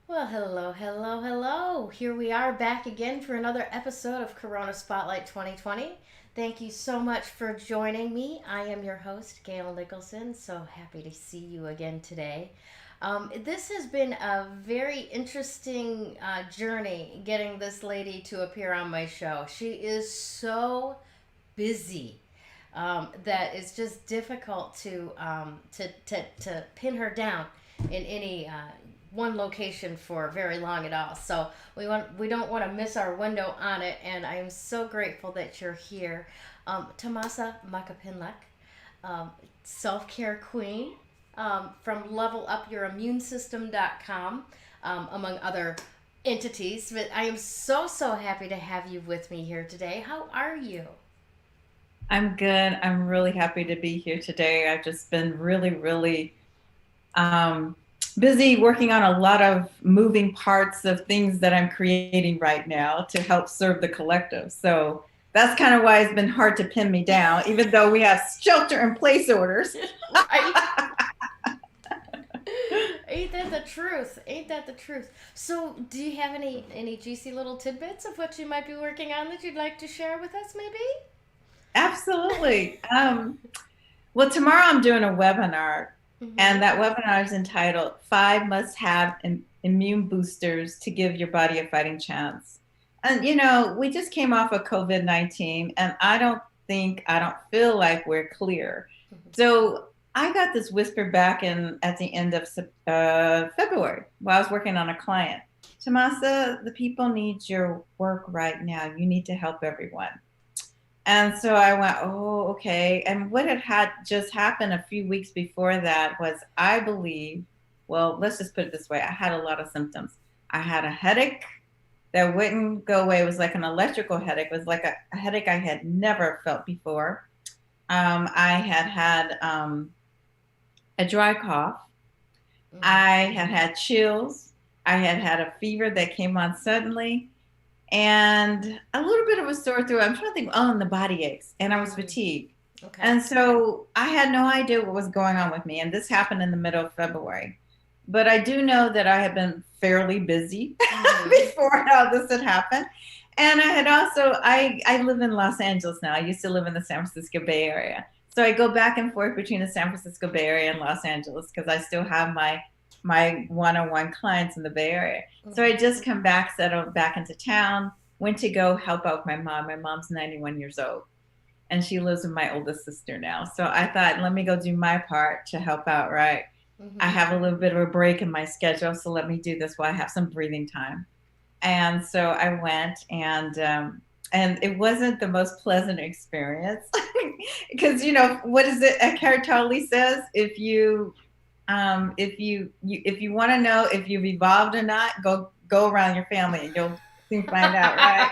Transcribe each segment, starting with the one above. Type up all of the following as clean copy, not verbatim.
Well, hello, hello, hello. Here we are back again for another episode of Corona Spotlight 2020. Thank you so much for joining me. I am your host, Gayle Nicholson. So happy to see you again today. This has been a very interesting journey getting this lady to appear on my show. She is so busy that it's just difficult to pin her down in any one location for very long at all. So we don't want to miss our window on it, and I am so grateful that you're here, Tomasa Macapinlac, self care queen from levelupyourimmunesystem.com, among other entities. But I am so happy to have you with me here today. How are you? I'm good. I'm really happy to be here today. I've just been really um, busy working on a lot of moving parts of things that I'm creating right now to help serve the collective. So that's kind of why it's been hard to pin me down, even though we have shelter in place orders. Right? Ain't that the truth? Ain't that the truth? So, do you have any juicy little tidbits of what you might be working on that you'd like to share with us, maybe? Absolutely. Well, tomorrow I'm doing a webinar, Mm-hmm. and that webinar is entitled Five Must Have Immune Boosters to Give Your Body a Fighting Chance. And, we just came off of COVID-19, and I don't feel like we're clear. So I got this whisper back at the end of February while I was working on a client. Tomasa, the people need your work right now. You need to help everyone. And so I went, oh, okay. And what had just happened a few weeks before that was, I believe, well, let's just put it this way. I had a lot of symptoms. I had a headache that wouldn't go away. It was like an electrical headache. It was like a headache I had never felt before. I had a dry cough. Mm-hmm. I had chills. I had a fever that came on suddenly, and a little bit of a sore throat. I'm trying to think, oh, and the body aches, and I was Mm-hmm. fatigued. Okay. And so I had no idea what was going on with me. And this happened in the middle of February. But I do know that I had been fairly busy Mm-hmm. before all this had happened. And I had also, I live in Los Angeles now. I used to live in the San Francisco Bay Area. So I go back and forth between the San Francisco Bay Area and Los Angeles because I still have my one-on-one clients in the Bay Area. So I Mm-hmm. just come back, settled back into town, went to go help out my mom. My mom's 91 years old, and she lives with my oldest sister now. So I thought, let me go do my part to help out, right? I Mm-hmm. have a little bit of a break in my schedule, so let me do this while I have some breathing time. And so I went, and it wasn't the most pleasant experience because what is it? Eckhart Tolle says, if you want to know if you've evolved or not, go around your family and you'll soon find out, right?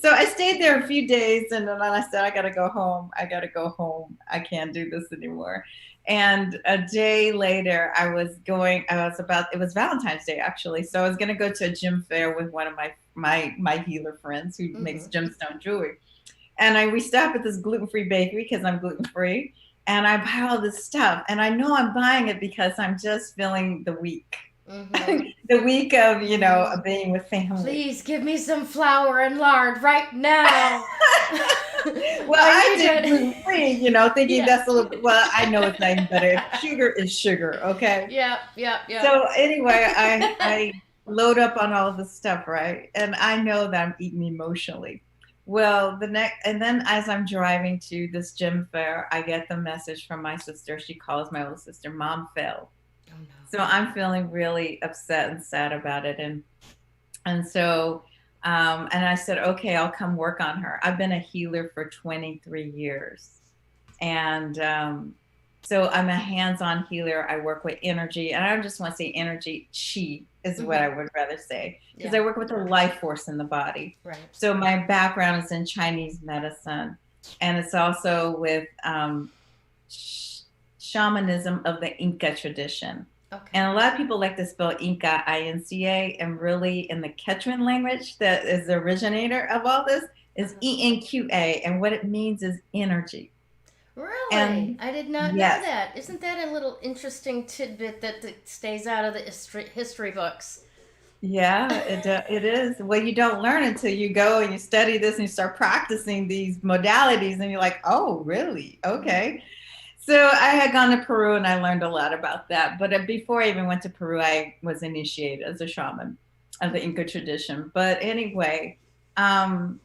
So I stayed there a few days, and then I said, I gotta go home. I gotta go home. I can't do this anymore. And a day later, it was Valentine's Day actually. So I was gonna go to a gym fair with one of my healer friends who makes Mm-hmm. gemstone jewelry. And we stop at this gluten-free bakery because I'm gluten-free. And I buy all this stuff. And I know I'm buying it because I'm just feeling the week. Mm-hmm. The week of, Mm-hmm. being with family. Please give me some flour and lard right now. Well, I I need did gluten it. free, thinking Yeah. that's a little bit, well, I know it's not even better. Sugar is sugar, okay? Yep, yep, yep. So anyway, I load up on all this stuff, right? And I know that I'm eating emotionally. Well, and then as I'm driving to this gym fair, I get the message from my sister. She calls my older sister, Mom fell. Oh So I'm feeling really upset and sad about it. And I said, okay, I'll come work on her. I've been a healer for 23 years. And so I'm a hands on healer. I work with energy. And I don't just want to say energy, chi is no. what I Mm-hmm. would rather say, because Yeah. I work with the life force in the body. Right. So my background is in Chinese medicine, and it's also with shamanism of the Inca tradition. Okay. And a lot of people like to spell Inca, Inca, and really in the Quechuan language that is the originator of all this is Uh-huh. Enqa. And what it means is energy. Really? And I did not know yes, that. Isn't that a little interesting tidbit that stays out of the history books? yeah, it is. Well, you don't learn until you go and you study this and you start practicing these modalities, and you're like, oh, really? Hmm. Okay. So I had gone to Peru and I learned a lot about that. But before I even went to Peru, I was initiated as a shaman of the Inca tradition. But anyway, um,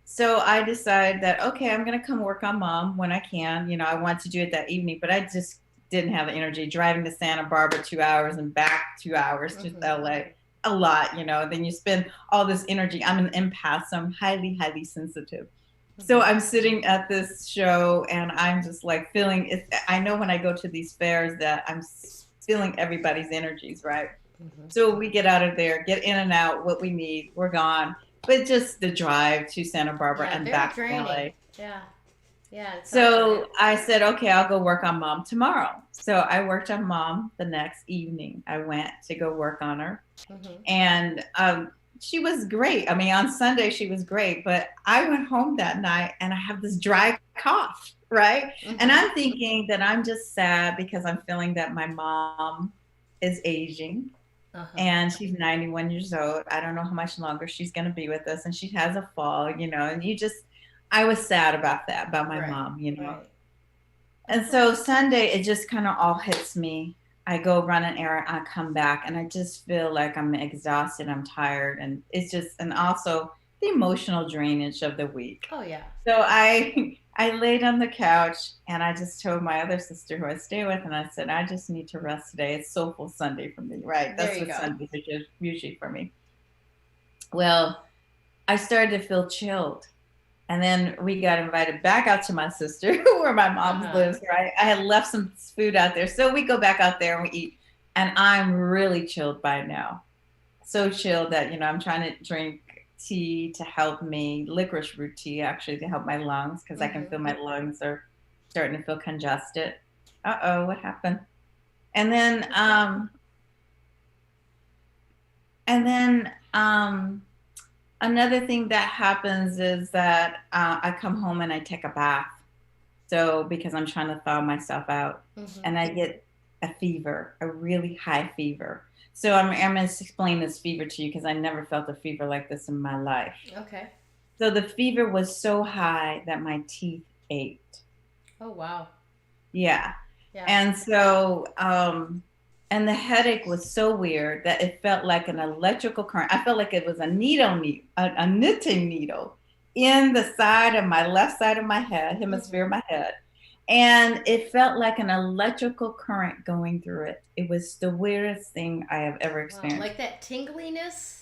so I decided that, okay, I'm going to come work on mom when I can. You know, I want to do it that evening, but I just didn't have the energy driving to Santa Barbara 2 hours and back 2 hours to Hmm. LA. A lot, you know, then you spend all this energy. I'm an empath, so I'm highly, highly sensitive. So Hmm. I'm sitting at this show and I'm just like feeling it. I know when I go to these fairs that I'm feeling everybody's energies, right? Hmm. So we get out of there, get in and out, what we need, we're gone. But just the drive to Santa Barbara Yeah, and very back to draining. LA. Yeah, yeah, it sounds like So it. I said, okay, I'll go work on mom tomorrow. So I worked on mom the next evening. I went to go work on her. Hmm. And she was great. I mean, on Sunday, she was great. But I went home that night and I have this dry cough, right? And Hmm. I'm thinking that I'm just sad because I'm feeling that my mom is aging Uh-huh. and she's 91 years old. I don't know how much longer she's going to be with us. And she has a fall, you know, and I was sad about that, about my Right, mom, you know. right. And so Sunday, it just kind of all hits me. I go run an errand, I come back, and I just feel like I'm exhausted, I'm tired. And it's just, and also the emotional drainage of the week. Oh, yeah. So I laid on the couch and I just told my other sister who I stay with, and I said, I just need to rest today. It's Soulful Sunday for me, right? There That's you what go. Sundays are just usually for me. Well, I started to feel chilled. And then we got invited back out to my sister, where my mom Uh-huh. lives, right? I had left some food out there. So we go back out there and we eat. And I'm really chilled by now. So chilled that, you know, I'm trying to drink tea to help me, licorice root tea actually, to help my lungs, because I can Hmm. feel my lungs are starting to feel congested. Uh-oh, what happened? And then Okay. and then another thing that happens is that I come home and I take a bath. So because I'm trying to thaw myself out, Hmm. and I get a fever, a really high fever. So I'm going to explain this fever to you because I never felt a fever like this in my life. Okay. So the fever was so high that my teeth ached. Oh, wow. Yeah. Yeah. And so, and the headache was so weird that it felt like an electrical current. I felt like it was a a knitting needle in the side of my left side of my head, hemisphere Hmm. of my head. And it felt like an electrical current going through it. It was the weirdest thing I have ever Wow. experienced. Like that tingliness?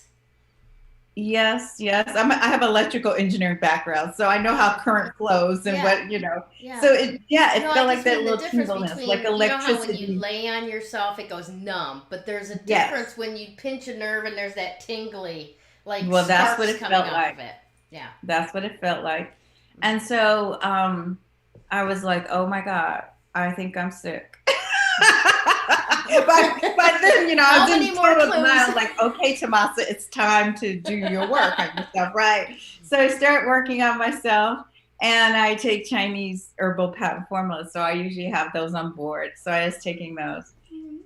Yes, yes. I have electrical engineering background, so I know how Oh, current flows and yeah. what, you know. Yeah. So yeah, No, it I felt like just that mean the little difference tingleness, like between, you know how when you electricity. lay on yourself it goes numb, but there's a Yes. difference when you pinch a nerve and there's that tingly, like Well, that's what sparks it coming felt off like. of it. Yeah. That's what it felt like. And Hmm. so I was like, oh my God, I think I'm sick. But then, you know, I How was many in more total clues? denial, like, okay, Tomasa, it's time to do your work on yourself, right? So I start working on myself, and I take Chinese herbal patent formulas. So I usually have those on board. So I was taking those.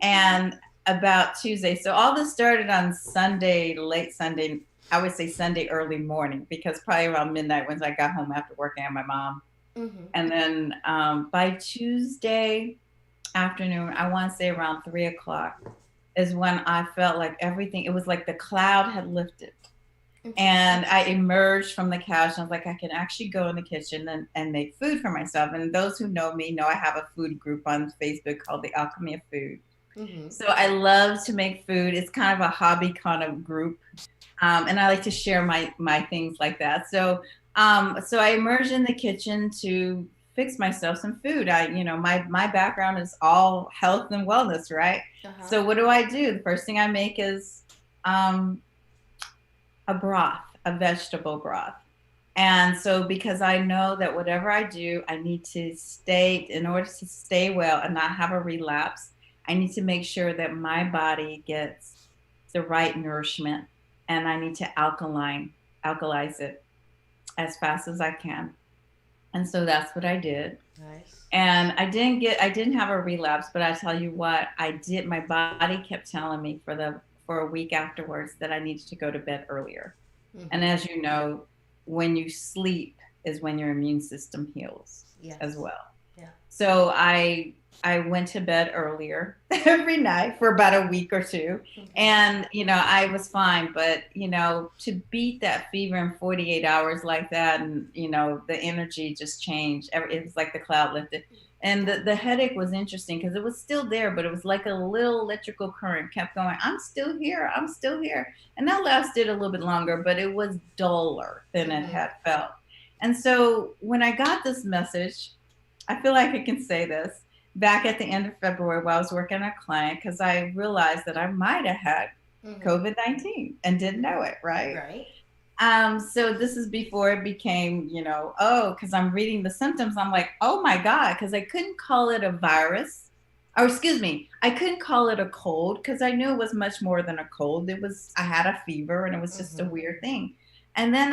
And about Tuesday, so all this started on Sunday, late Sunday, I would say Sunday early morning, because probably around midnight once I got home after working on my mom. Hmm. And then by Tuesday afternoon, I want to say around 3 o'clock, is when I felt like everything, it was like the cloud had lifted. Interesting. And I emerged from the couch and I was like, I can actually go in the kitchen and make food for myself. And those who know me know I have a food group on Facebook called The Alchemy of Food. Hmm. So I love to make food. It's kind of a hobby kind of group. And I like to share my things like that. So I emerged in the kitchen to fix myself some food. My background is all health and wellness, right? Uh-huh. So what do? The first thing I make is um, a broth, a vegetable broth. And so, because I know that whatever I do, I need to in order to stay well and not have a relapse, I need to make sure that my body gets the right nourishment, and I need to alkalize it as fast as I can. And so that's what I did. Nice. And I didn't have a relapse, but I tell you what, I did. My body kept telling me for a week afterwards that I needed to go to bed earlier. And Mm-hmm. as you know, when you sleep is when your immune system heals as Yes. well. Yeah. So I went to bed earlier every night for about a week or two. Mm-hmm. And, I was fine. But, to beat that fever in 48 hours like that, and, the energy just changed. It was like the cloud lifted. And Yeah. the headache was interesting because it was still there, but it was like a little electrical current kept going. I'm still here. I'm still here. And that lasted a little bit longer, but it was duller than it Mm-hmm. had felt. And so when I got this message, I feel like I can say this back at the end of February while I was working on a client because I realized that I might have had Mm-hmm. COVID-19 and didn't know it, right? Right. So this is before it became, because I'm reading the symptoms. I'm like, oh my God, because I couldn't call it a virus. Or excuse me, I couldn't call it a cold because I knew it was much more than a cold. I had a fever and it was just a Mm-hmm. weird thing. And then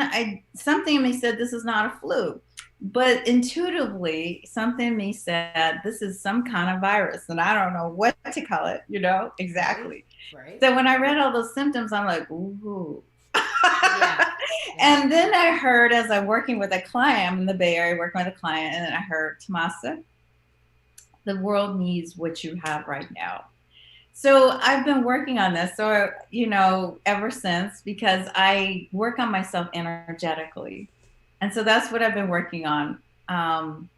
something in me said, this is not a flu. But intuitively, something in me said, this is some kind of virus. And I don't know what to call it, Right. exactly. Right. So when I read all those symptoms, I'm like, ooh. Yeah. Yeah. And then I heard, as I'm working with a client, I'm in the Bay Area working with a client, and I heard, Tomasa, the world needs what you have right now. So I've been working on this, so ever since, because I work on myself energetically, and so that's what I've been working on. Um,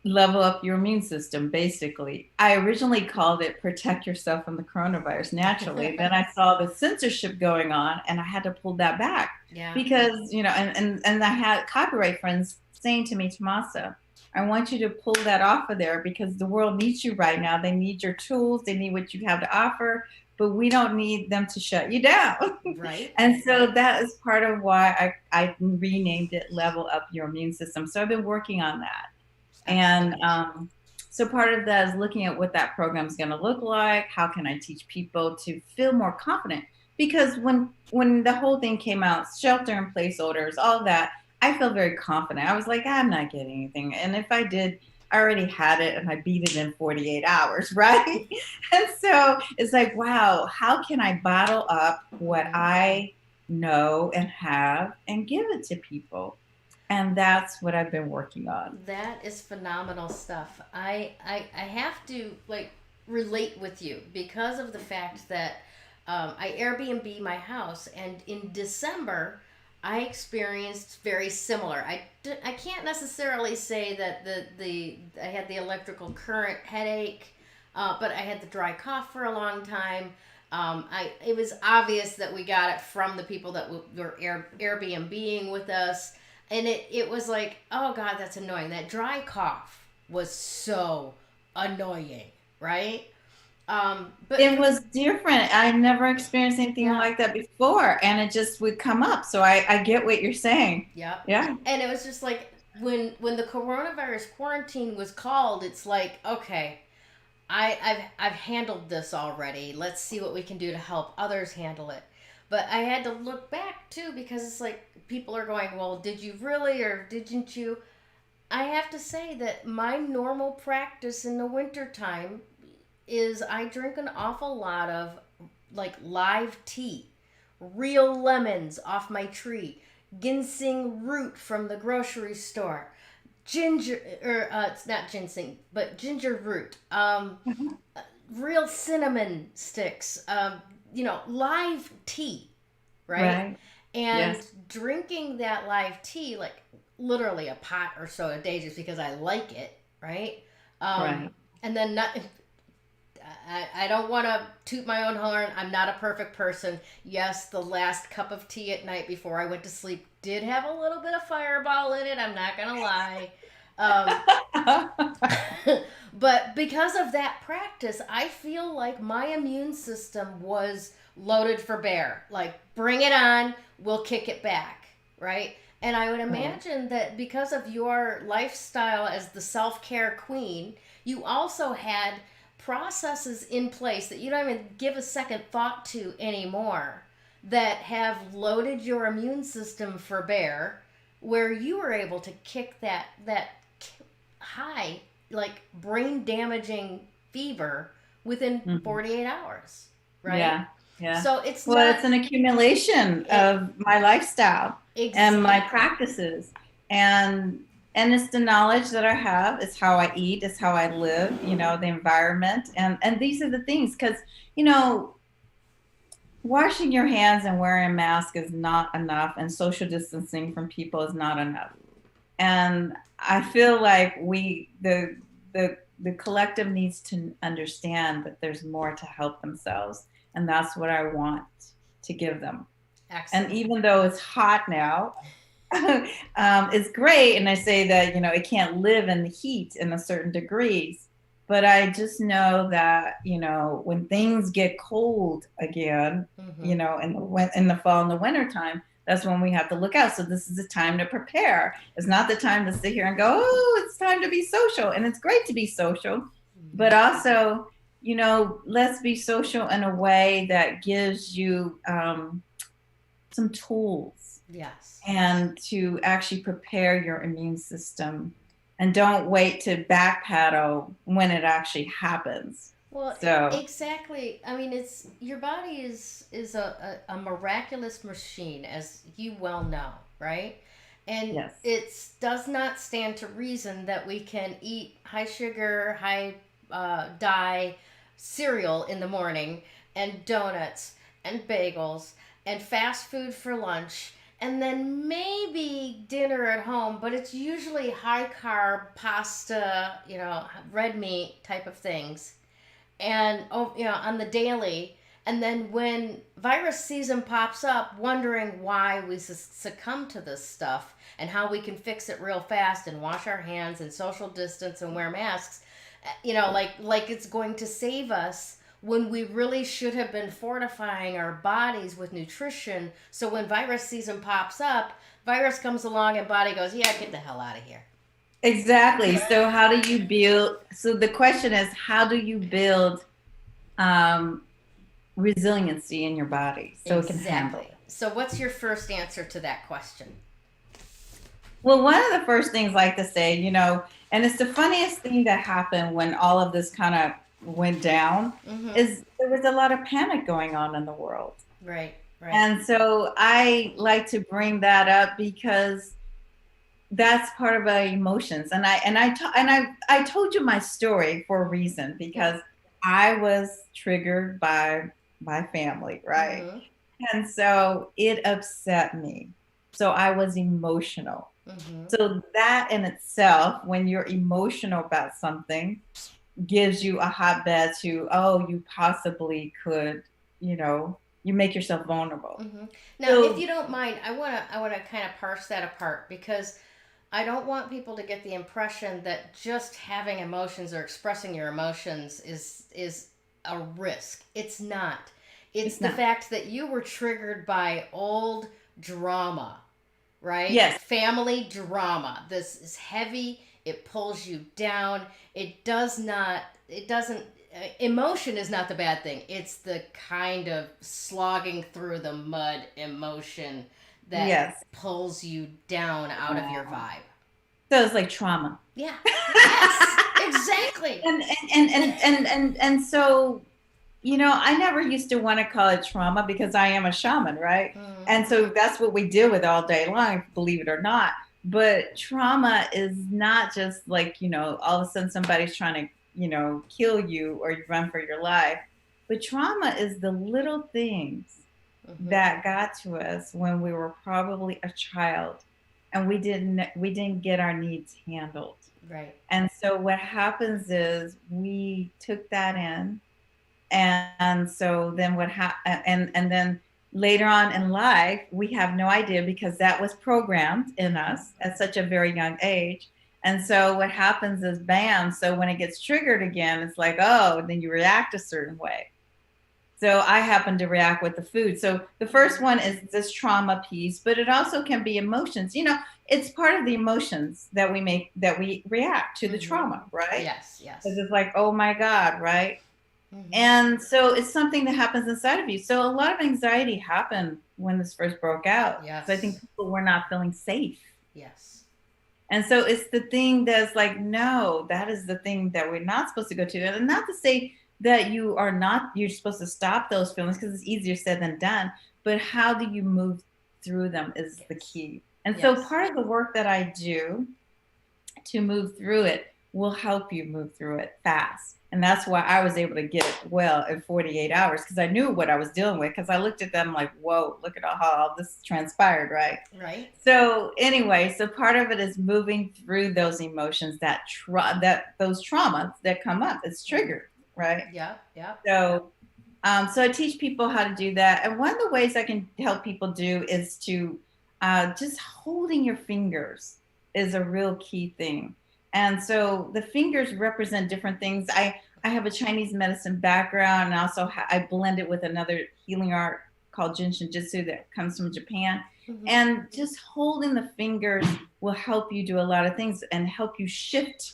Level up your immune system, basically. I originally called it protect yourself from the coronavirus naturally. Then I saw the censorship going on and I had to pull that back Yeah. because, and I had copyright friends saying to me, Tomasa, I want you to pull that off of there because the world needs you right now. They need your tools, they need what you have to offer, but we don't need them to shut you down. Right. And so that is part of why I renamed it Level Up Your Immune System. So I've been working on that. And Excellent. so part of that is looking at what that program is going to look like. How can I teach people to feel more confident? Because when the whole thing came out, shelter in place orders, all that, I felt very confident. I was like, I'm not getting anything. And if I did, I already had it and I beat it in 48 hours, right? And so it's like, wow, how can I bottle up what Mm-hmm. I know and have and give it to people? And that's what I've been working on. That is phenomenal stuff. I have to like relate with you because of the fact that I Airbnb my house, and in December I experienced very similar. I can't necessarily say that the I had the electrical current headache, but I had the dry cough for a long time. It was obvious that we got it from the people that were Airbnb-ing with us, and it was like, oh God, that's annoying. That dry cough was so annoying, right? But It was different. I never experienced anything yeah, like that before, and it just would come up. So I get what you're saying. yeah, Yeah. and it was just like when the coronavirus quarantine was called, it's like, okay, I've handled this already. Let's see what we can do to help others handle it. But I had to look back too because it's like people are going, well, did you really or didn't you? I have to say that my normal practice in the wintertime is I drink an awful lot of like live tea, real lemons off my tree, ginseng root from the grocery store, ginger, or it's not ginseng, but ginger root, real cinnamon sticks, live tea, right? Right. And Yes. drinking that live tea, like literally a pot or so a day, just because I like it, right? Um, Right. and then not. I don't want to toot my own horn. I'm not a perfect person. Yes, the last cup of tea at night before I went to sleep did have a little bit of fireball in it. I'm not going to lie. Um, but because of that practice, I feel like my immune system was loaded for bear. Like, bring it on, we'll kick it back, right? And I would Right. imagine that because of your lifestyle as the self care queen, you also had processes in place that you don't even give a second thought to anymore that have loaded your immune system for bear, where you were able to kick that high, like brain damaging fever within Mhm. 48 hours, right? Yeah, yeah. So it's Well, not it's an accumulation it of my lifestyle and my exactly. practices, and it's the knowledge that I have. It's how I eat. It's how I live. The environment, and these are the things. Because you know, washing your hands and wearing a mask is not enough, and social distancing from people is not enough. And I feel like the collective needs to understand that there's more to help themselves, and that's what I want to give them. And Excellent. even though it's hot now, it's great. And I say that it can't live in the heat in a certain degrees, but I just know that when things get cold again, Mm-hmm. in the fall and the winter time, that's when we have to look out. So this is the time to prepare. It's not the time to sit here and go, oh, it's time to be social. And it's great to be social, but also, let's be social in a way that gives you some tools Yes. and to actually prepare your immune system, and don't wait to backpedal when it actually happens. Well, So, exactly. I mean, it's your body is a miraculous machine, as you well know, right? And yes. it does not stand to reason that we can eat high sugar, high dye cereal in the morning, and donuts, and bagels, and fast food for lunch, and then maybe dinner at home, but it's usually high carb pasta, red meat type of things, and on the daily. And then when virus season pops up, wondering why we succumb to this stuff and how we can fix it real fast and wash our hands and social distance and wear masks, like it's going to save us, when we really should have been fortifying our bodies with nutrition. So when virus season pops up, virus comes along and body goes, yeah, get the hell out of here. Exactly. So how do you build? So the question is, how do you build um, resiliency in your body so it can handle Exactly. it? So what's your first answer to that question? Well, one of the first things I like to say, and it's the funniest thing that happened when all of this kind of went down, Mm-hmm. is there was a lot of panic going on in the world. Right, right. And so I like to bring that up because that's part of our emotions. And I told you my story for a reason, Yeah. because I was triggered by my family, right? Mm-hmm. And so it upset me. So I was emotional. Mm-hmm. So that in itself, when you're emotional about something, gives you a hotbed to, oh, you possibly could, you make yourself vulnerable. Mm-hmm. Now, if So you don't mind, I wanna kind of parse that apart, because I don't want people to get the impression that just having emotions or expressing your emotions is a risk. It's not. It's it's the not. fact that you were triggered by old drama, right? Yes, Family drama. This is heavy. It pulls you down. It does not, it doesn't, emotion is not the bad thing. It's the kind of slogging through the mud emotion that yes. pulls you down out of your Uh, vibe. so it's like trauma. Yeah. Yes. Exactly. And so I never used to want to call it trauma because I am a shaman, right? Mm. And so that's what we deal with all day long, believe it or not. But trauma is not just like, all of a sudden somebody's trying to, kill you or you run for your life. But trauma is the little things Mm-hmm. that got to us when we were probably a child and we didn't get our needs handled. Right. And so what happens is we took that in, and so then and then later on in life we have no idea because that was programmed in us at such a very young age. And so what happens is, bam, so when it gets triggered again, it's like, oh, then you react a certain way. So I happen to react with the food. So the first one is this trauma piece, but it also can be emotions. It's part of the emotions that we react to the Mm-hmm. trauma, right? Yes. Because Yes. it's like, oh my God, right? Mm-hmm. And so it's something that happens inside of you. So a lot of anxiety happened when this first broke out. So I think Yes. people were not feeling safe. Yes. And so it's the thing that's like, no, that is the thing that we're not supposed to go to. And not to say that you're supposed to stop those feelings, because it's easier said than done. But how do you move through them is the Yes. key. And so Yes. part of the work that I do to move through it will help you move through it fast. And that's why I was able to get it well in 48 hours, because I knew what I was dealing with. Because I looked at them like, whoa, look at how all this transpired, right? Right. So anyway, so part of it is moving through those emotions, that those traumas that come up. It's triggered, right? Yeah. Yeah. So I teach people how to do that. And one of the ways I can help people do is to just holding your fingers is a real key thing. And so the fingers represent different things. I have a Chinese medicine background, and also I blend it with another healing art called Jin Jitsu that comes from Japan. Mm-hmm. And just holding the fingers will help you do a lot of things and help you shift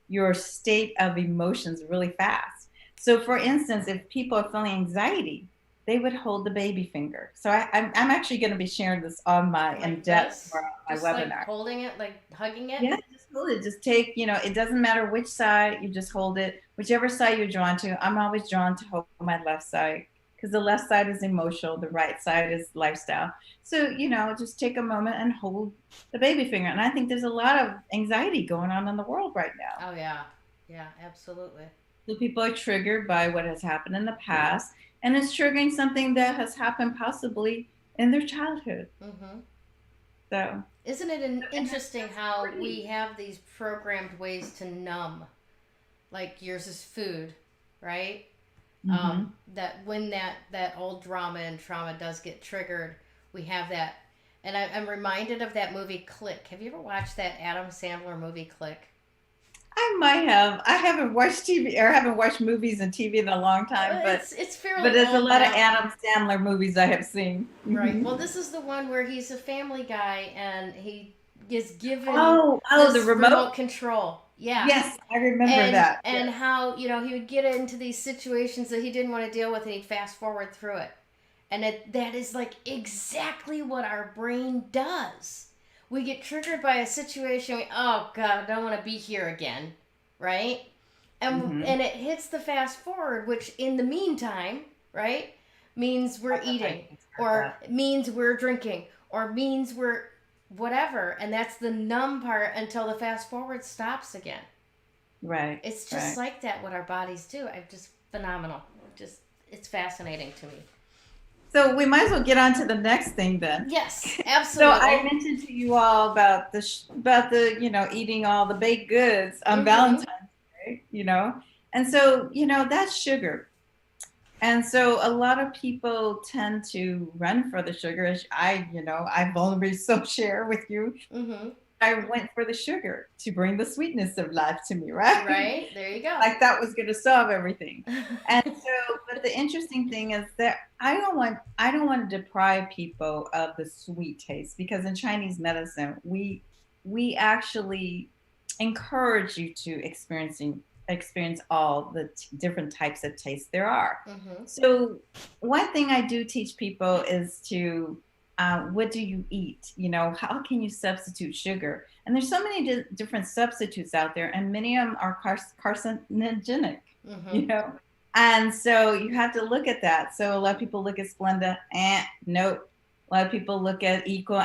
your state of emotions really fast. So, for instance, if people are feeling anxiety, they would hold the baby finger. So, I'm actually going to be sharing this on my in Like depth this, for my just like webinar. holding it, like hugging it. Yeah, just hold it. Just take, it doesn't matter which side, you just hold it, whichever side you're drawn to. I'm always drawn to hold my left side because the left side is emotional, the right side is lifestyle. So, just take a moment and hold the baby finger. And I think there's a lot of anxiety going on in the world right now. Oh yeah. Yeah. Absolutely. So people are triggered by what has happened in the past, and it's triggering something that has happened possibly in their childhood. Mm-hmm. So, Isn't it interesting that's how we pretty. have these programmed ways to numb? Like yours is food, right? Mm-hmm. That when that old drama and trauma does get triggered, we have that. And I'm reminded of that movie Click. Have you ever watched that Adam Sandler movie Click? I might have. I haven't watched TV or haven't watched movies and TV in a long time, but It's but fairly there's a old lot of now. Adam Sandler movies I have seen. Right. Hmm. Well, this is the one where he's a family guy and he is given Oh, the this remote. remote control. Yeah. Yes, I remember And that. and Yes. how, he would get into these situations that he didn't want to deal with and he'd fast forward through it. And that is like exactly what our brain does. We get triggered by a situation, oh god, I don't want to be here again, right? Hmm. And it hits the fast forward, which in the meantime, right, means we're I eating, can start or that. means we're drinking, or means we're whatever, and that's the numb part until the fast forward stops again. Right, It's just right. like that what our bodies do. I'm just phenomenal. Just it's fascinating to me. So we might as well get on to the next thing then. Yes, So I absolutely. mentioned to you all about the eating all the baked goods on Mm-hmm. Valentine's Day. And so that's sugar. And so a lot of people tend to run for the sugar. As I vulnerably so share with you. Mm-hmm. I went for the sugar to bring the sweetness of life to me, right? Right? There you go. Like that was going to solve everything. And so, but the interesting thing is that I don't want to deprive people of the sweet taste, because in Chinese medicine, we actually encourage you to experience all the different types of taste there are. Mm-hmm. So one thing I do teach people is to what do you eat? How can you substitute sugar? And there's so many different substitutes out there, and many of them are carcinogenic. Mm-hmm. You know, and so you have to look at that. So a lot of people look at Splenda, nope. A lot of people look at Equal,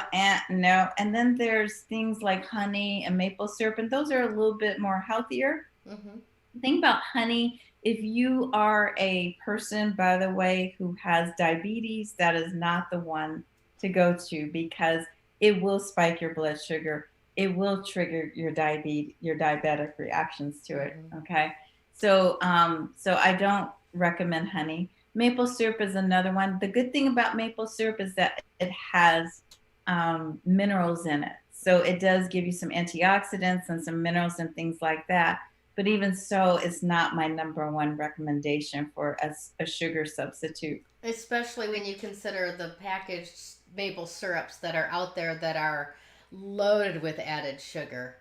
no. And then there's things like honey and maple syrup, and those are a little bit more healthier. Mm-hmm. The thing about honey, if you are a person, by the way, who has diabetes, that is not the one to go to, because it will spike your blood sugar. It will trigger your diabetic reactions to it. Mm-hmm. Okay. So I don't recommend honey. Maple syrup is another one. The good thing about maple syrup is that it has minerals in it. So it does give you some antioxidants and some minerals and things like that. But even so, it's not my number one recommendation for a sugar substitute. Especially when you consider the packaged maple syrups that are out there that are loaded with added sugar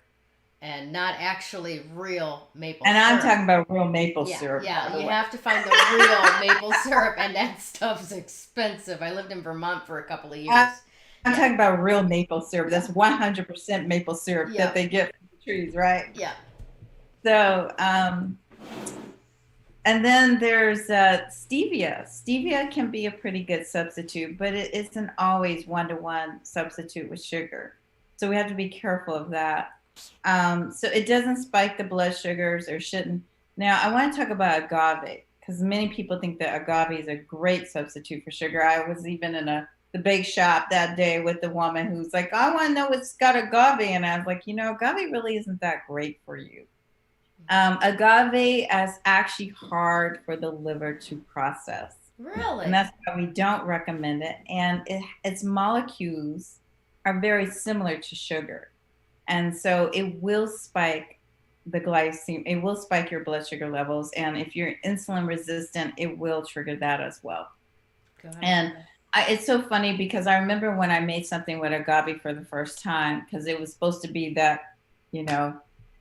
and not actually real maple And I'm syrup. talking about real maple Yeah, syrup, by yeah, the you way. have to find the real maple syrup, and that stuff's expensive. I lived in Vermont for a couple of years, I'm Yeah. talking about real maple syrup. That's 100% maple syrup that Yeah. they get from the trees, right? Yeah. So, and then there's stevia. Stevia can be a pretty good substitute, but it isn't always one-to-one substitute with sugar. So we have to be careful of that. So it doesn't spike the blood sugars or shouldn't. Now, I want to talk about agave because many people think that agave is a great substitute for sugar. I was even in the bake shop that day with the woman who's like, I want to know what's got agave. And I was like, agave really isn't that great for you. Agave is actually hard for the liver to process. And Really? that's why we don't recommend it. And its molecules are very similar to sugar. And so it will spike the glycemic, it will spike your blood sugar levels. And if you're insulin resistant, it will trigger that as well. Got it. And it's so funny because I remember when I made something with agave for the first time, because it was supposed to be that, you know,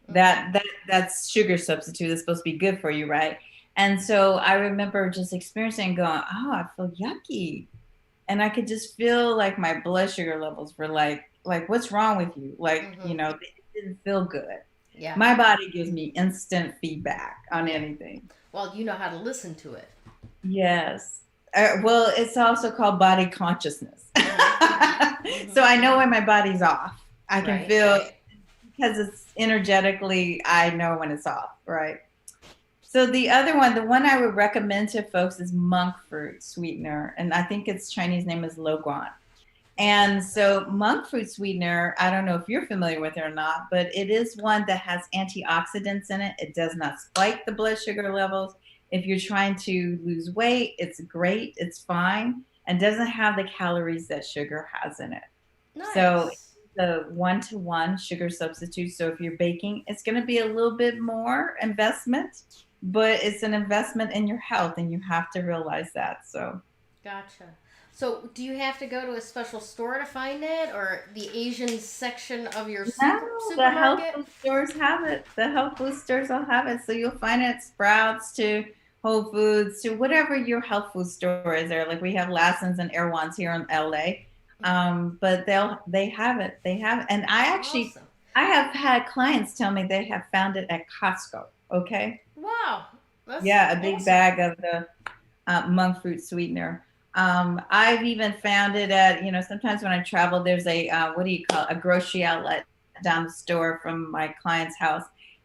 that's sugar substitute that's supposed to be good for you, right? And so I remember just experiencing and going, oh, I feel yucky. And I could just feel like my blood sugar levels were like what's wrong with you? Like, it didn't feel good. Yeah. My body gives me instant feedback on Yeah. anything. Well, you know how to listen to it. Yes. Well, it's also called body consciousness. Mm-hmm. So I know when my body's off. I can Right, feel right. because it's energetically, I know when it's off, right? So the other one, the one I would recommend to folks is monk fruit sweetener. And I think its Chinese name is Loguan. And so monk fruit sweetener, I don't know if you're familiar with it or not, but it is one that has antioxidants in it. It does not spike the blood sugar levels. If you're trying to lose weight, it's great. It's fine and doesn't have the calories that sugar has in it. So Nice. the one-to-one sugar substitute. So if you're baking, it's going to be a little bit more investment, but it's an investment in your health, and you have to realize that. So Gotcha. So, do you have to go to a special store to find it, or the Asian section of your no, the health supermarket? food stores have it. The health food stores will have it. So you'll find it at Sprouts to Whole Foods to whatever your health food store is there. Like we have Lassen's and Erewhon's here in LA. But they have it. They have it. And Awesome. I have had clients tell me they have found it at Costco. Okay. Wow. That's Yeah, a big awesome. bag of the monk fruit sweetener. I've even found it at, sometimes when I travel, there's a, what do you call it? A grocery outlet down the store from my client's house.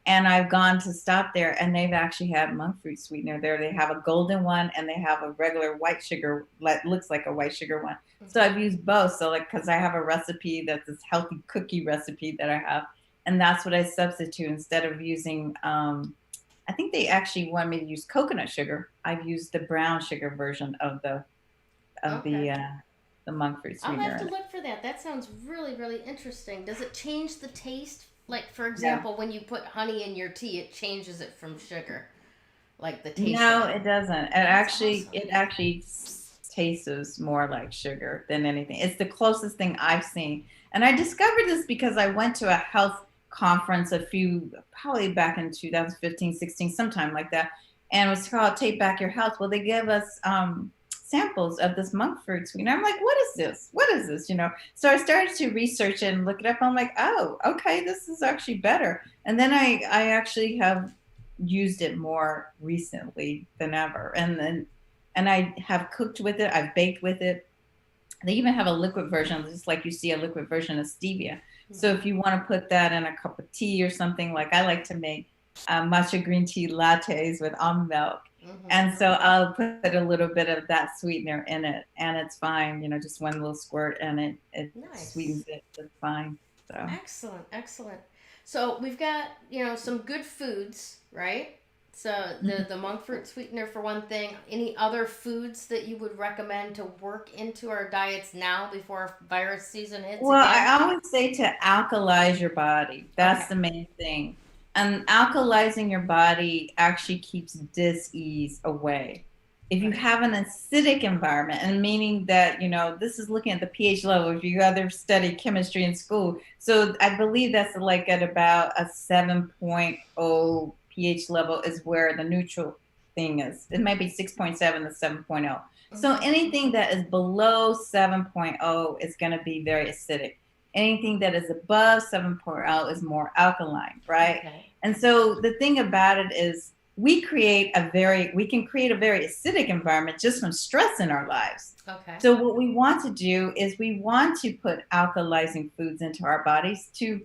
And I've gone to stop there and they've actually had monk fruit sweetener there. They have a golden one and they have a regular white sugar that looks like a white sugar one. So I've used both. So like, cause I have a recipe that's this healthy cookie recipe that I have. And that's what I substitute instead of using, I think they actually want me to use coconut sugar. I've used the brown sugar version of of Okay. the uh, the monk fruit I'll have sweetener to in it. look for that. That sounds really, really interesting. Does it change the taste? Like, for Yeah. example, when you put honey in your tea, it changes it from sugar, like the taste of No, it. it doesn't. That's awesome. It actually tastes more like sugar than anything. It's the closest thing I've seen. And I discovered this because I went to a health conference probably back in 2015, 16, sometime like that. And it was called Take Back Your Health. Well, they gave us samples of this monk fruit sweetener. I'm like, what is this? What is this? So I started to research it and look it up. I'm like, oh, okay, this is actually better. And then I actually have used it more recently than ever. And I have cooked with it. I've baked with it. They even have a liquid version, just like you see a liquid version of stevia. So if you want to put that in a cup of tea or something, like I like to make matcha green tea lattes with almond milk. And so I'll put a little bit of that sweetener in it, and it's fine. Just one little squirt, and it Nice. sweetens it. It's fine. So Excellent, excellent. So we've got, some good foods, right? So the monk fruit sweetener for one thing. Any other foods that you would recommend to work into our diets now before virus season hits well, again? I always say to alkalize your body. That's Okay. the main thing. And alkalizing your body actually keeps dis-ease away. If you Right. have an acidic environment, and meaning that, this is looking at the pH level, if you ever study chemistry in school. So I believe that's like at about a 7.0 pH level is where the neutral thing is. It might be 6.7 to 7.0. So Mm-hmm. anything that is below 7.0 is going to be very acidic. Anything that is above 7.0 is more alkaline, right? Okay. And so the thing about it is we can create a very acidic environment just from stress in our lives. Okay. So what we want to do is we want to put alkalizing foods into our bodies to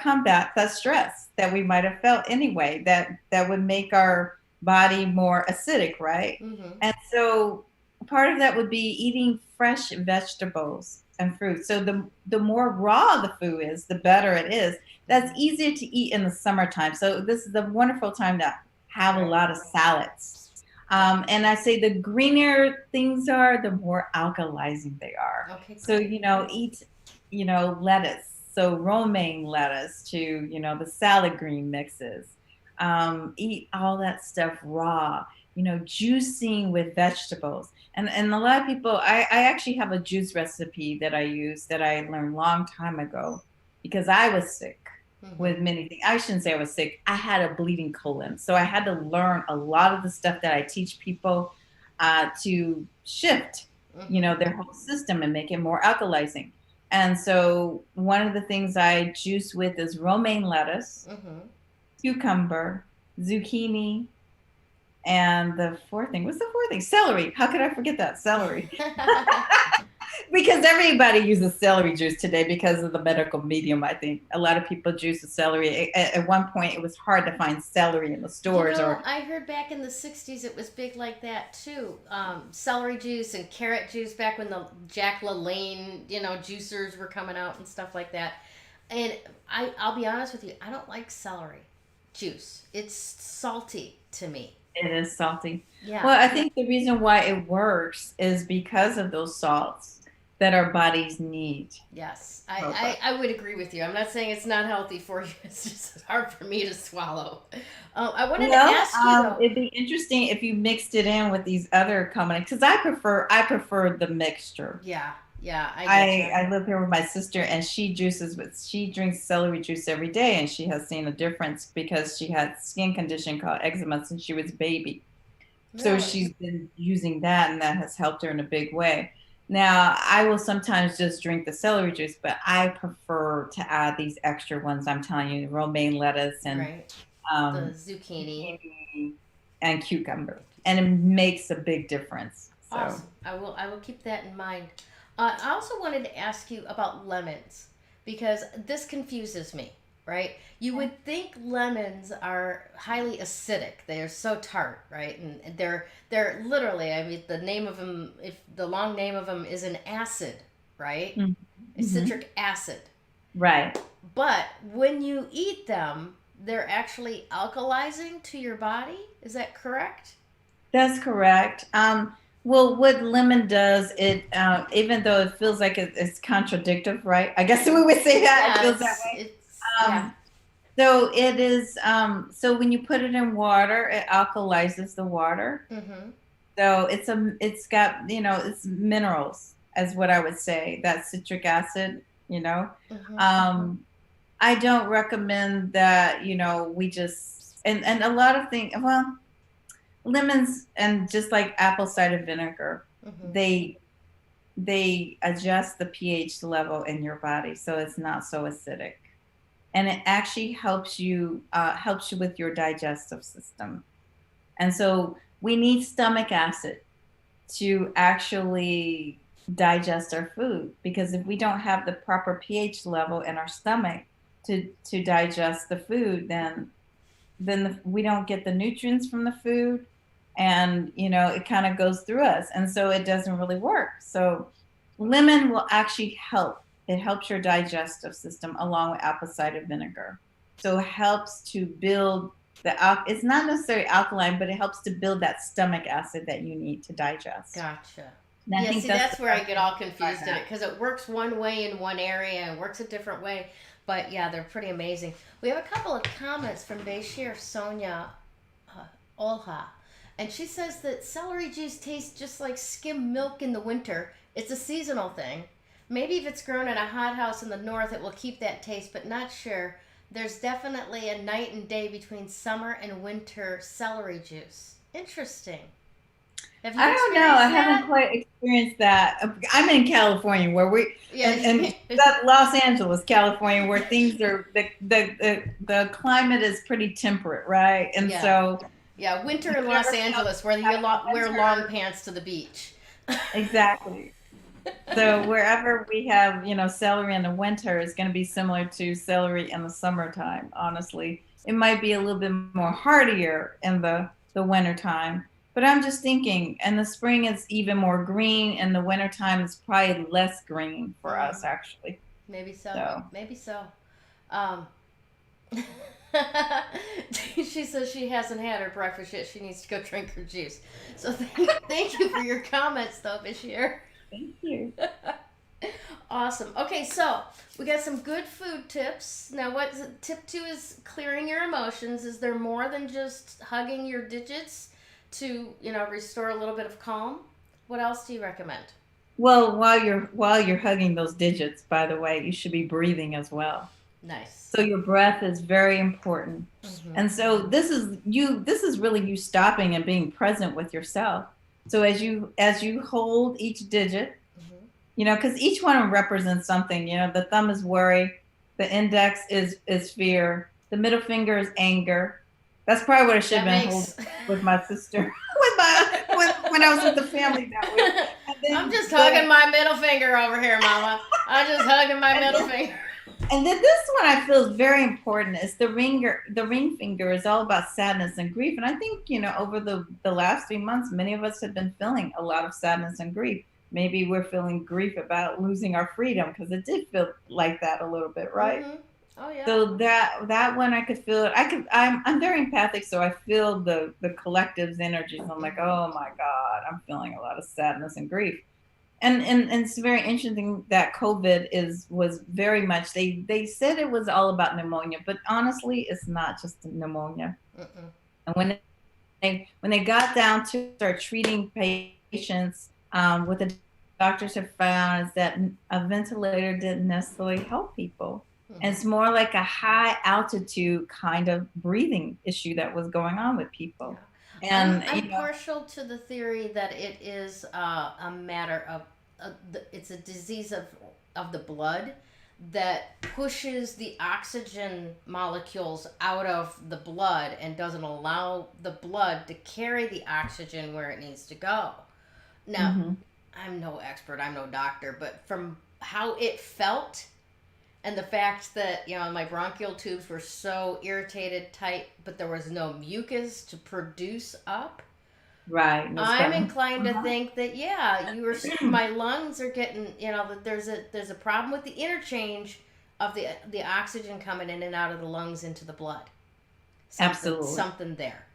combat that stress that we might have felt anyway, that would make our body more acidic, right? Mm-hmm. And so part of that would be eating fresh vegetables and fruit. So the more raw the food is, the better it is. That's easier to eat in the summertime. So this is a wonderful time to have a Right. lot of salads. And I say the greener things are, the more alkalizing they are. Okay, So, great. eat, lettuce. So romaine lettuce to, the salad green mixes. Eat all that stuff raw, juicing with vegetables. And a lot of people, I actually have a juice recipe that I use that I learned a long time ago because I was sick Mm-hmm. with many things. I shouldn't say I was sick. I had a bleeding colon. So I had to learn a lot of the stuff that I teach people to shift, Mm-hmm. their whole system and make it more alkalizing. And so one of the things I juice with is romaine lettuce, Mm-hmm. cucumber, zucchini, and the fourth thing, what's the fourth thing? Celery. How could I forget that? Celery. Because everybody uses celery juice today because of the medical medium, I think. A lot of people juice the celery. At one point, it was hard to find celery in the stores or. I heard back in the 60s it was big like that too. Celery juice and carrot juice back when the Jack LaLanne, juicers were coming out and stuff like that. And I'll be honest with you, I don't like celery juice. It's salty to me. It is salty. Yeah. Well, I think the reason why it works is because of those salts that our bodies need. Yes, Okay. I would agree with you. I'm not saying it's not healthy for you. It's just hard for me to swallow. I wanted to Well, ask you though. it'd be interesting if you mixed it in with these other combinations because I prefer the mixture. Yeah, yeah, I get you. I live here with my sister and she drinks celery juice every day and she has seen a difference because she had skin condition called eczema since she was a baby. So Really? she's been using that and that has helped her in a big way. Now, I will sometimes just drink the celery juice, but I prefer to add these extra ones I'm telling you, romaine lettuce and Right. The um, zucchini. zucchini and cucumber. And it makes a big difference. So, Awesome. I will keep that in mind. I also wanted to ask you about lemons because this confuses me. Right? You would think lemons are highly acidic. They are so tart, right? And they're literally. I mean, the name of them. If the long name of them is an acid, right? A mm-hmm. citric acid. Right. But when you eat them, they're actually alkalizing to your body. Is that correct? That's correct. Well, what lemon does, even though it feels like it's contradictory, right? I guess we would say that it Yeah, feels that way. it's yeah. Um, so it is. So when you put it in water, it alkalizes the water. Mhm. So it's got it's minerals, as what I would say. That citric acid. You know, Mhm. um, I don't recommend that. We just and a lot of things. Well, lemons and just like apple cider vinegar, Mhm. they adjust the pH level in your body so it's not so acidic, and it actually helps you with your digestive system. And so we need stomach acid to actually digest our food because if we don't have the proper pH level in our stomach to digest the food, then we don't get the nutrients from the food, and it kind of goes through us, and so it doesn't really work. So lemon will actually help. It helps your digestive system along with apple cider vinegar. So it helps to build it's not necessarily alkaline, but it helps to build that stomach acid that you need to digest. Gotcha. And I Yeah, think see, that's the that's where I best get way to all describe confused in it that. because it works one way in one area and works a different way. But yeah, they're pretty amazing. We have a couple of comments from Bashir Sonia Olha, and she says that celery juice tastes just like skim milk in the winter. It's a seasonal thing. Maybe if it's grown in a hothouse in the north, it will keep that taste, but not sure. There's definitely a night and day between summer and winter celery juice. Interesting. Have I you don't know. I experienced haven't that? quite experienced that. I'm in California where and Yeah. Los Angeles, California, where things are the climate is pretty temperate, right? And Yeah. so Yeah, winter in Los whenever Angeles where you having wear long winter, pants to the beach. exactly. So wherever we have, celery in the winter is going to be similar to celery in the summertime, honestly. It might be a little bit more hardier in the wintertime. But I'm just thinking, in the spring it's even more green, in the wintertime it's probably less green for us Mm, actually. maybe so. So Maybe so. Um, she says she hasn't had her breakfast yet. She needs to go drink her juice. So thank you for your comments, though, Bashir. thank you. Awesome. Okay, so we got some good food tips. Now, what tip two is clearing your emotions. Is there more than just hugging your digits to restore a little bit of calm? What else do you recommend? Well, while you're hugging those digits, by the way, you should be breathing as well. Nice. So your breath is very important. Mm-hmm. And so this is really you stopping and being present with yourself. So as you hold each digit, Mm-hmm. because each one represents something. The thumb is worry, the index is fear, the middle finger is anger. That's probably what I should have That been holding makes. with my sister when I was with the family that week. And I'm then just hugging my middle finger over here, Mama. I'm just hugging my and middle then finger. And then this one I feel is very important is the ringer. The ring finger is all about sadness and grief. And I think, over the last 3 months, many of us have been feeling a lot of sadness and grief. Maybe we're feeling grief about losing our freedom because it did feel like that a little bit, right? Mm-hmm. Oh yeah. So that one I could feel it. I'm very empathic, so I feel the collective's energies. I'm like, Mm-hmm. oh my God, I'm feeling a lot of sadness and grief. And it's very interesting that COVID was very much they said it was all about pneumonia, but honestly, it's not just pneumonia. Mm-mm. And when they got down to start treating patients, what the doctors have found is that a ventilator didn't necessarily help people. And Mm-hmm. it's more like a high altitude kind of breathing issue that was going on with Yeah. people. I'm And I'm partial to the theory that it is a matter of it's a disease of the blood that pushes the oxygen molecules out of the blood and doesn't allow the blood to carry the oxygen where it needs to go. Now, mhm, I'm no expert, I'm no doctor, but from how it felt and the fact that my bronchial tubes were so irritated tight but there was no mucus to produce up, right, no I'm stomach. inclined to think that yeah, my lungs are getting, that there's a problem with the interchange of the oxygen coming in and out of the lungs into the blood. Absolutely. Something there.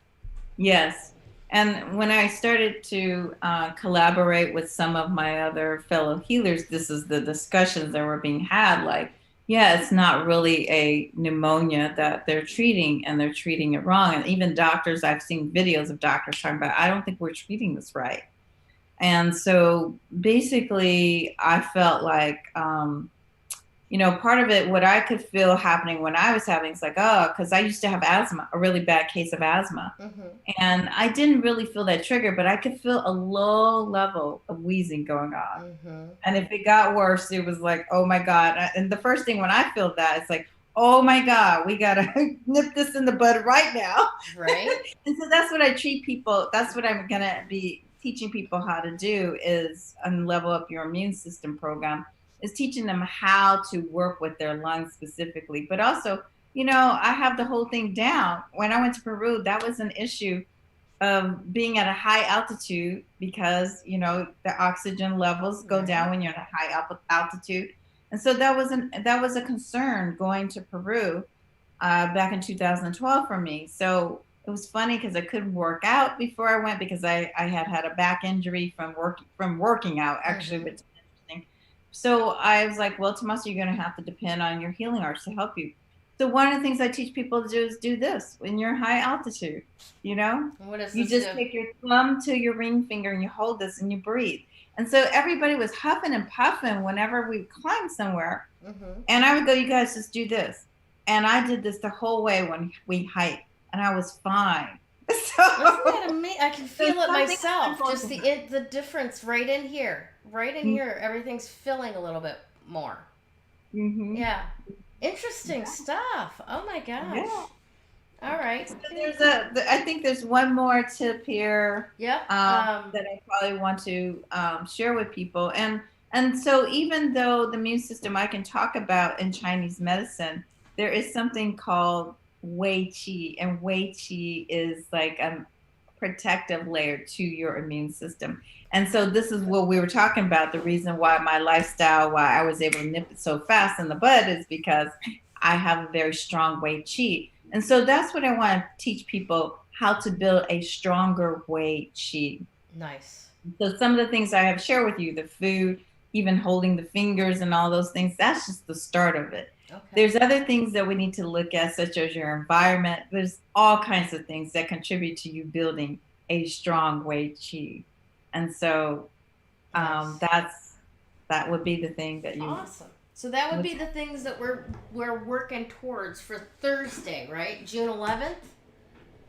Yes. And when I started to collaborate with some of my other fellow healers, this is the discussions that were being had. Like, yeah, it's not really a pneumonia that they're treating, and they're treating it wrong. And even doctors, I've seen videos of doctors talking about, I don't think we're treating this right. And so basically, I felt like, part of it, what I could feel happening when I was having, it's like, oh, because I used to have asthma, a really bad case of asthma. Mm-hmm. And I didn't really feel that trigger, but I could feel a low level of wheezing going on. Mm-hmm. And if it got worse, it was like, oh my God. And the first thing when I feel that, it's like, oh my God, we got to nip this in the bud right now. Right. And so that's what I treat people. That's what I'm going to be teaching people how to do is level up your immune system program, is teaching them how to work with their lungs specifically. But also, I have the whole thing down. When I went to Peru, that was an issue of being at a high altitude because, the oxygen levels go Right. down when you're at a high altitude. And so that was a concern going to Peru back in 2012 for me. So it was funny because I couldn't work out before I went because I had had a back injury from working out actually, Mm-hmm. which is interesting. So I was like, well, Tomasa, you're going to have to depend on your healing arts to help you. So one of the things I teach people to do is do this when you're high altitude. You know, What does you this just do? take your thumb to your ring finger and you hold this and you breathe. And so everybody was huffing and puffing whenever we climbed somewhere. Mm-hmm. And I would go, you guys just do this. And I did this the whole way when we hiked, and I was fine. Isn't So that amazing? I can there's feel it something myself. simple. Just the difference right in here. Right in here, everything's filling a little bit more. Mm-hmm. Yeah. Interesting Yeah. stuff. Oh my gosh. Yeah. All right. So Thank you. I think there's one more tip here Yep. that I probably want to share with people. And so even though the immune system I can talk about in Chinese medicine, there is something called Wei Qi, and Wei Qi is like a protective layer to your immune system. And so this is what we were talking about. The reason why my lifestyle, why I was able to nip it so fast in the bud is because I have a very strong Wei Qi. And so that's what I want to teach people, how to build a stronger Wei Qi. Nice. So some of the things I have shared with you, the food, even holding the fingers and all those things, that's just the start of it. Okay. There's other things that we need to look at, such as your environment. There's all kinds of things that contribute to you building a strong Wei Qi. And so Nice. that would be the thing that you Awesome. So that would look be the things that we're working towards for Thursday, right? June 11th.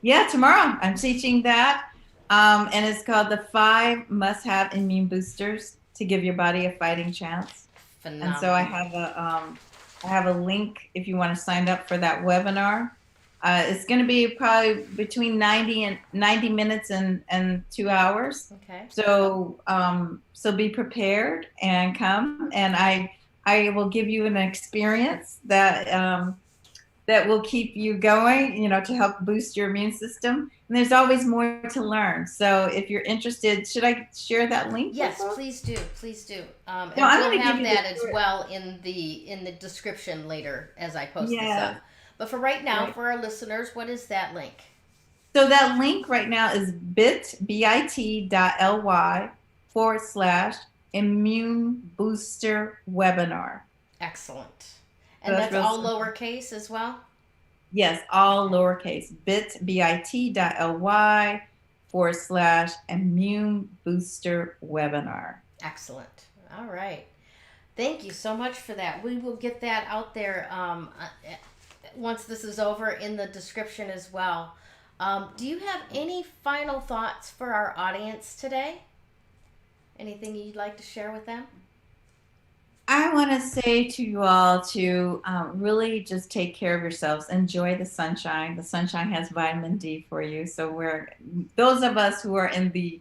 Yeah, tomorrow I'm teaching that. And it's called the 5 must-have immune boosters to give your body a fighting chance. And so Phenomenal. I have a link if you want to sign up for that webinar. It's going to be probably between 90 minutes and 2 hours. Okay. So so be prepared and come, and I will give you an experience that will keep you going, to help boost your immune system. And there's always more to learn. So if you're interested, should I share that link with Yes, folks? please do. Please do. No, And I'm we'll going to give have you the that as well in the description later as I post this up. Yes, But for right now, right. for our listeners, what is that link? So that link right now is bit.ly/immune booster webinar. Excellent. So And that's that's real all simple. lowercase as well? Yes, all Okay. lowercase. bit.ly/immune booster webinar. Excellent. All right. Thank you so much for that. We will get that out there once this is over in the description as well. Do you have any final thoughts for our audience today? Anything you'd like to share with them? I want to say to you all to really just take care of yourselves. Enjoy the sunshine. The sunshine has vitamin D for you. So we're those of us who are in the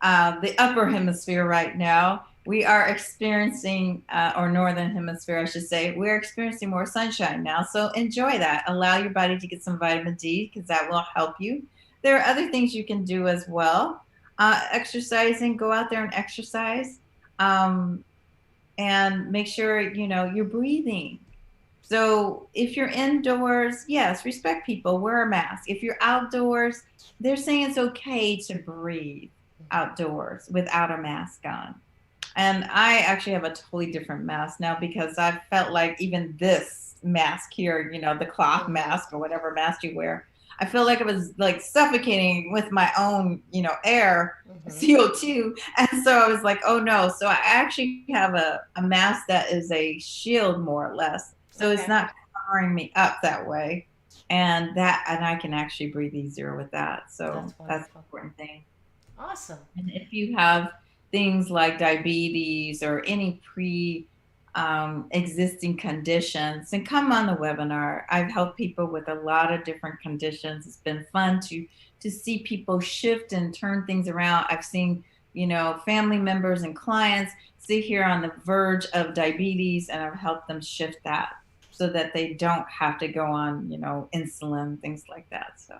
upper hemisphere right now. We are experiencing, or northern hemisphere, I should say, we're experiencing more sunshine now. So enjoy that. Allow your body to get some vitamin D because that will help you. There are other things you can do as well. Exercising, go out there and exercise. Um, and make sure you're breathing. So if you're indoors, yes, respect people, wear a mask. If you're outdoors, they're saying it's okay to breathe outdoors without a mask on. And I actually have a totally different mask now because I felt like even this mask here, the cloth Mm-hmm. mask or whatever mask you wear, I feel like it was like suffocating with my own, air, Mm-hmm. CO2. And so I was like, oh no. So I actually have a mask that is a shield more or less. So it's Okay. not covering me up that way. And I can actually breathe easier with that. So That's that's an wonderful. important thing. Awesome. And if you have things like diabetes or any existing conditions, then come on the webinar. I've helped people with a lot of different conditions. It's been fun to see people shift and turn things around. I've seen, family members and clients sit here on the verge of diabetes, and I've helped them shift that so that they don't have to go on, insulin, things like that. So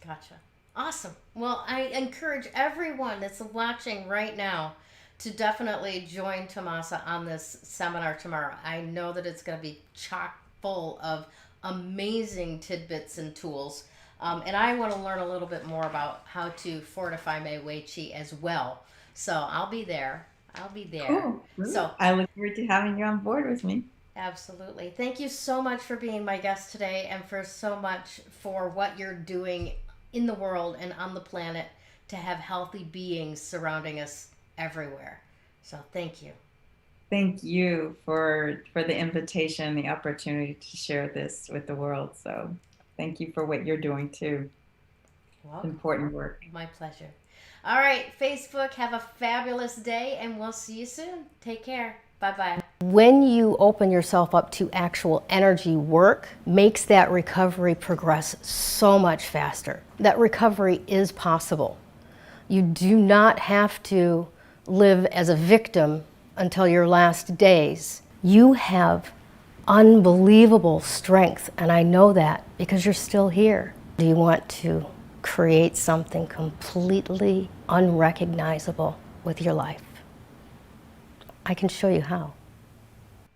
Gotcha. Awesome. Well, I encourage everyone that's watching right now to definitely join Tomasa on this seminar tomorrow. I know that it's going to be chock full of amazing tidbits and tools. And I want to learn a little bit more about how to fortify my Wei Chi as well. So I'll be there. I'll be there. cool. So I look forward to having you on board with me. absolutely. Thank you so much for being my guest today and for so much for what you're doing in the world and on the planet to have healthy beings surrounding us everywhere. So thank you. Thank you for the invitation and the opportunity to share this with the world. So thank you for what you're doing too. Welcome. important work. My pleasure. All right, Facebook, have a fabulous day, and we'll see you soon. Take care. Bye-bye. When you open yourself up to actual energy work, makes that recovery progress so much faster. That recovery is possible. You do not have to live as a victim until your last days. You have unbelievable strength, and I know that because you're still here. Do you want to create something completely unrecognizable with your life? I can show you how.